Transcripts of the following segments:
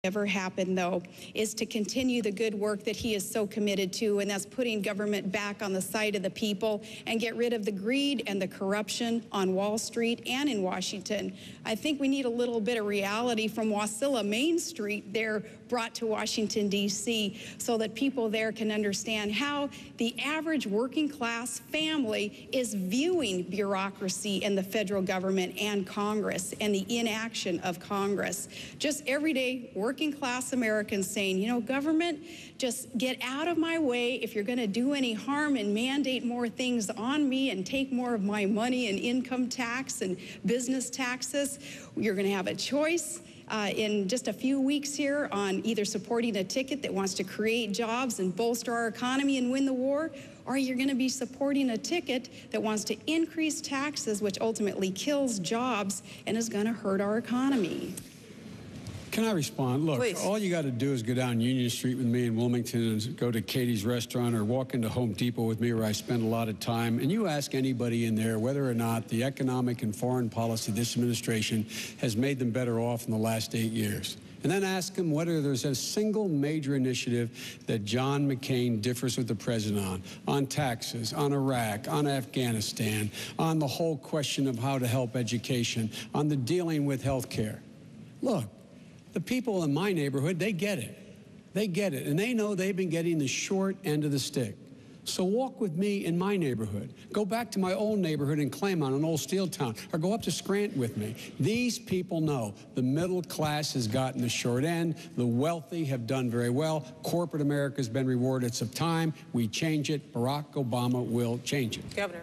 ever happen, though, is to continue the good work that he is so committed to, and that's putting government back on the side of the people and get rid of the greed and the corruption on Wall Street and in Washington. I think we need a little bit of reality from Wasilla, Main Street there, brought to Washington, D.C., so that people there can understand how the average working class family is viewing bureaucracy in the federal government and Congress and the inaction of Congress. Just everyday working class Americans saying, you know, government, just get out of my way if you're going to do any harm and mandate more things on me and take more of my money and income tax and business taxes. You're going to have a choice in just a few weeks here on either supporting a ticket that wants to create jobs and bolster our economy and win the war, or you're going to be supporting a ticket that wants to increase taxes, which ultimately kills jobs and is going to hurt our economy. Can I respond? Look, Please. All you got to do is go down Union Street with me in Wilmington and go to Katie's restaurant or walk into Home Depot with me where I spend a lot of time, and you ask anybody in there whether or not the economic and foreign policy of this administration has made them better off in the last 8 years. And then ask them whether there's a single major initiative that John McCain differs with the president on taxes, on Iraq, on Afghanistan, on the whole question of how to help education, on the dealing with health care. Look, the people in my neighborhood, they get it. They get it, and they know they've been getting the short end of the stick. So walk with me in my neighborhood. Go back to my old neighborhood in Claymont, in Old Steel Town, or go up to Scranton with me. These people know the middle class has gotten the short end. The wealthy have done very well. Corporate America has been rewarded. It's of time. We change it. Barack Obama will change it. Governor.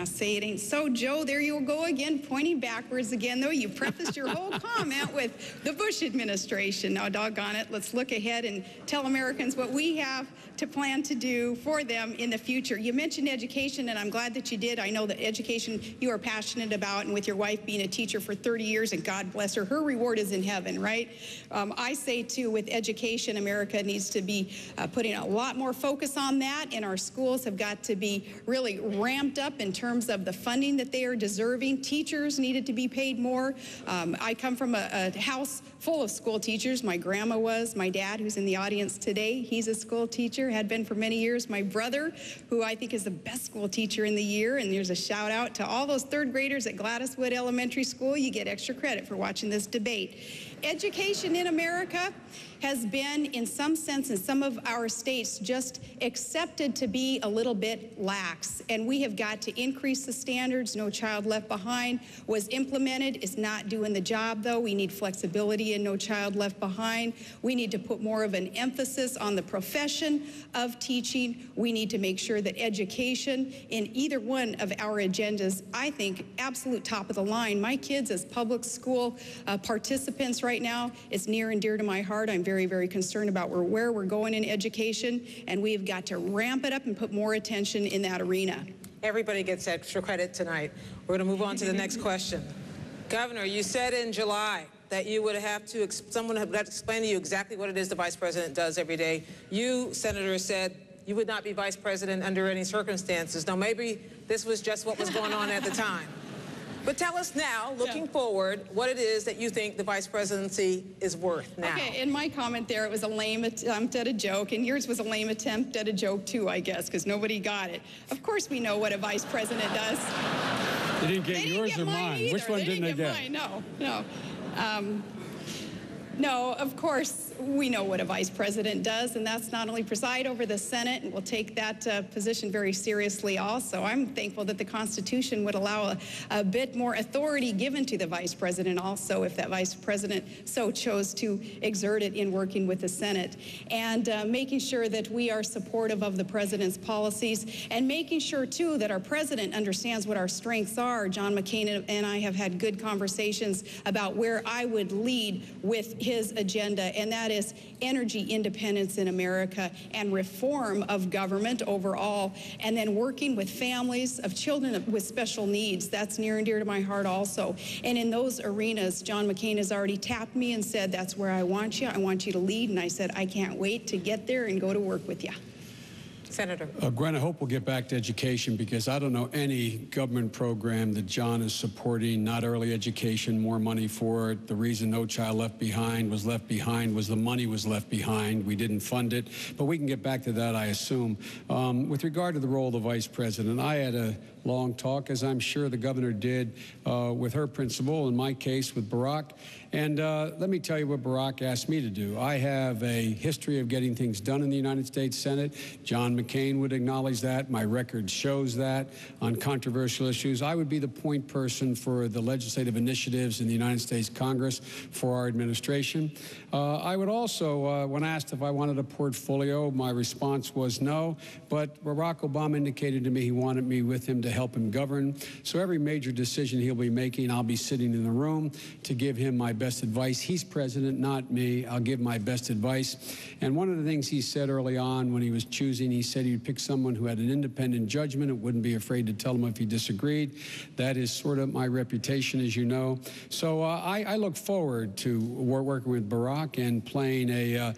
Say it ain't so, Joe. There you go again, pointing backwards again, though. You prefaced your whole comment with the Bush administration. Now, doggone it, let's look ahead and tell Americans what we have to plan to do for them in the future. You mentioned education, and I'm glad that you did. I know that education you are passionate about, and with your wife being a teacher for 30 years, and God bless her, her reward is in heaven, right? I say, too, with education, America needs to be putting a lot more focus on that, and our schools have got to be really ramped up in terms of the funding that they are deserving. Teachers needed to be paid more. I come from a house full of school teachers. My grandma was. My dad, who's in the audience today, he's a school teacher, had been for many years. My brother, who I think is the best school teacher in the year, and there's a shout out to all those third graders at Gladys Wood Elementary School. You get extra credit for watching this debate. Education in America has been, in some sense, in some of our states, just accepted to be a little bit lax. And we have got to increase the standards. No Child Left Behind was implemented. It's not doing the job, though. We need flexibility in No Child Left Behind. We need to put more of an emphasis on the profession of teaching. We need to make sure that education in either one of our agendas, I think, absolute top of the line. My kids as public school participants right now, it's near and dear to my heart. I'm very, very concerned about where we're going in education, and we've got to ramp it up and put more attention in that arena. Everybody gets extra credit tonight. We're going to move on to the next question. Governor, you said in July that you would have to, someone would have to explain to you exactly what it is the vice president does every day. You, Senator, said you would not be vice president under any circumstances. Now, maybe this was just what was going on at the time. But tell us now, looking forward, what it is that you think the vice presidency is worth now. Okay, in my comment there, it was a lame attempt at a joke, and yours was a lame attempt at a joke too, I guess, because nobody got it. Of course we know what a vice president does. They didn't get yours or mine. Either. Which one didn't they get? Mine. No. No, of course, we know what a vice president does, and that's not only preside over the Senate, and we'll take that position very seriously also. I'm thankful that the Constitution would allow a bit more authority given to the vice president also, if that vice president so chose to exert it in working with the Senate. And making sure that we are supportive of the president's policies, and making sure, too, that our president understands what our strengths are. John McCain and I have had good conversations about where I would lead with his agenda, and that is energy independence in America and reform of government overall, and then working with families of children with special needs. That's near and dear to my heart also. And in those arenas, John McCain has already tapped me and said, that's where I want you to lead. And I said, I can't wait to get there and go to work with you. Senator. Gwen, I hope we'll get back to education, because I don't know any government program that John is supporting, not early education, more money for it. The reason No Child Left Behind was the money was left behind. We didn't fund it. But we can get back to that, I assume. With regard to the role of the vice president, I had a long talk, as I'm sure the governor did, with her principal, in my case with Barack. And let me tell you what Barack asked me to do. I have a history of getting things done in the United States Senate. John McCain would acknowledge that. My record shows that. On controversial issues, I would be the point person for the legislative initiatives in the United States Congress for our administration. I would also, when asked if I wanted a portfolio, my response was no. But Barack Obama indicated to me he wanted me with him to help him govern. So every major decision he'll be making, I'll be sitting in the room to give him my best advice. He's president, not me. I'll give my best advice. And one of the things he said early on when he was choosing, he said he'd pick someone who had an independent judgment and wouldn't be afraid to tell him if he disagreed. That is sort of my reputation, as you know. So I look forward to working with Barack and playing a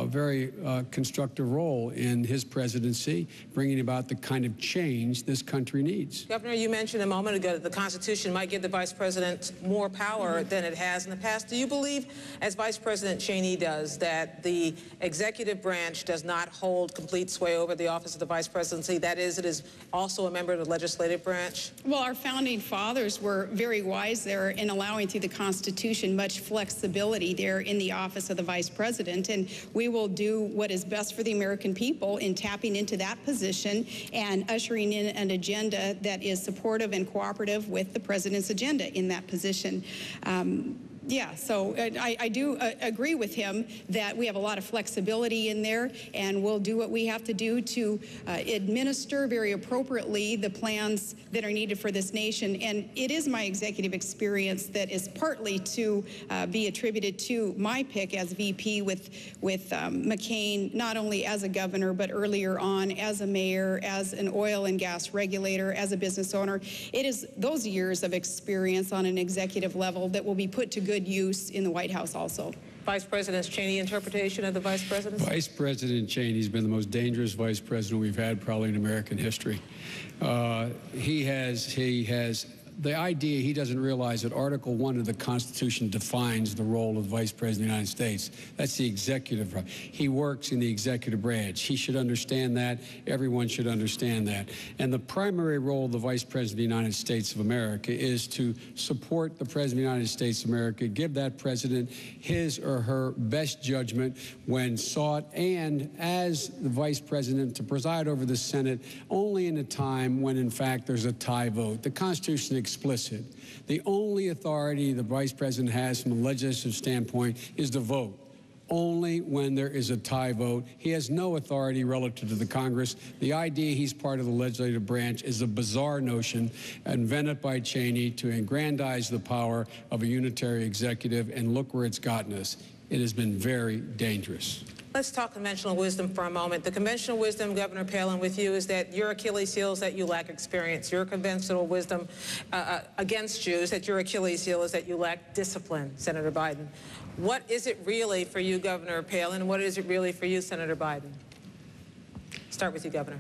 very constructive role in his presidency, bringing about the kind of change this country needs. Governor, you mentioned a moment ago that the Constitution might give the vice president more power than it has in the past. Do you believe, as Vice President Cheney does, that the executive branch does not hold complete sway over the office of the vice presidency? That is, it is also a member of the legislative branch? Well, our founding fathers were very wise there in allowing through the Constitution much flexibility there in the office of the vice president, and we will do what is best for the American people in tapping into that position and ushering in an agenda that is supportive and cooperative with the president's agenda in that position. Yeah, so I do agree with him that we have a lot of flexibility in there, and we'll do what we have to do to administer very appropriately the plans that are needed for this nation. And it is my executive experience that is partly to be attributed to my pick as VP with McCain, not only as a governor, but earlier on as a mayor, as an oil and gas regulator, as a business owner. It is those years of experience on an executive level that will be put to good use in the White House also. Vice President Cheney interpretation of the vice presidency? Vice President Cheney's been the most dangerous vice president we've had probably in American history. He has the idea he doesn't realize that Article 1 of the Constitution defines the role of the Vice President of the United States. That's the executive branch. He works in the executive branch. He should understand that. Everyone should understand that. And the primary role of the Vice President of the United States of America is to support the President of the United States of America, give that president his or her best judgment when sought, and as the Vice President to preside over the Senate only in a time when, in fact, there's a tie vote. The Constitution explicit. The only authority the vice president has from a legislative standpoint is to vote. Only when there is a tie vote. He has no authority relative to the Congress. The idea he's part of the legislative branch is a bizarre notion invented by Cheney to aggrandize the power of a unitary executive, and look where it's gotten us. It has been very dangerous. Let's talk conventional wisdom for a moment. The conventional wisdom, Governor Palin, with you is that your Achilles heel is that you lack experience. Your conventional wisdom against you is that your Achilles heel is that you lack discipline, Senator Biden. What is it really for you, Governor Palin? What is it really for you, Senator Biden? Start with you, Governor.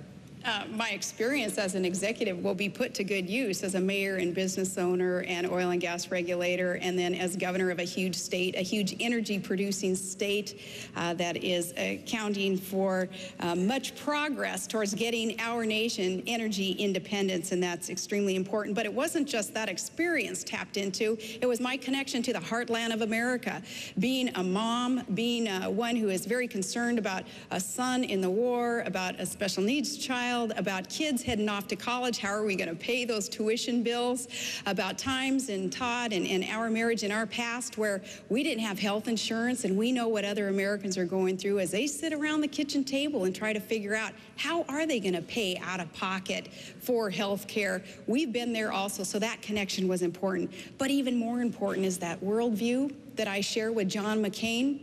My experience as an executive will be put to good use as a mayor and business owner and oil and gas regulator, and then as governor of a huge state, a huge energy producing state that is accounting for much progress towards getting our nation energy independence, and that's extremely important. But it wasn't just that experience tapped into, it was my connection to the heartland of America. Being a mom, being one who is very concerned about a son in the war, about a special needs child, about kids heading off to college, how are we going to pay those tuition bills, about times in Todd and our marriage in our past where we didn't have health insurance, and we know what other Americans are going through as they sit around the kitchen table and try to figure out how are they going to pay out of pocket for health care. We've been there also, so that connection was important. But even more important is that worldview that I share with John McCain,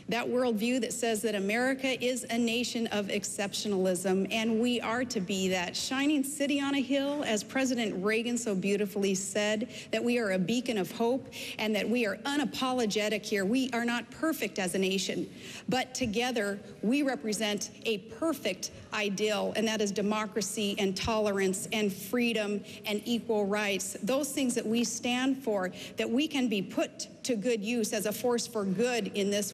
that worldview that says that America is a nation of exceptionalism, and we are to be that shining city on a hill, as President Reagan so beautifully said, that we are a beacon of hope and that we are unapologetic here. We are not perfect as a nation, but together we represent a perfect ideal, and that is democracy and tolerance and freedom and equal rights. Those things that we stand for, that we can be put to good use as a force for good in this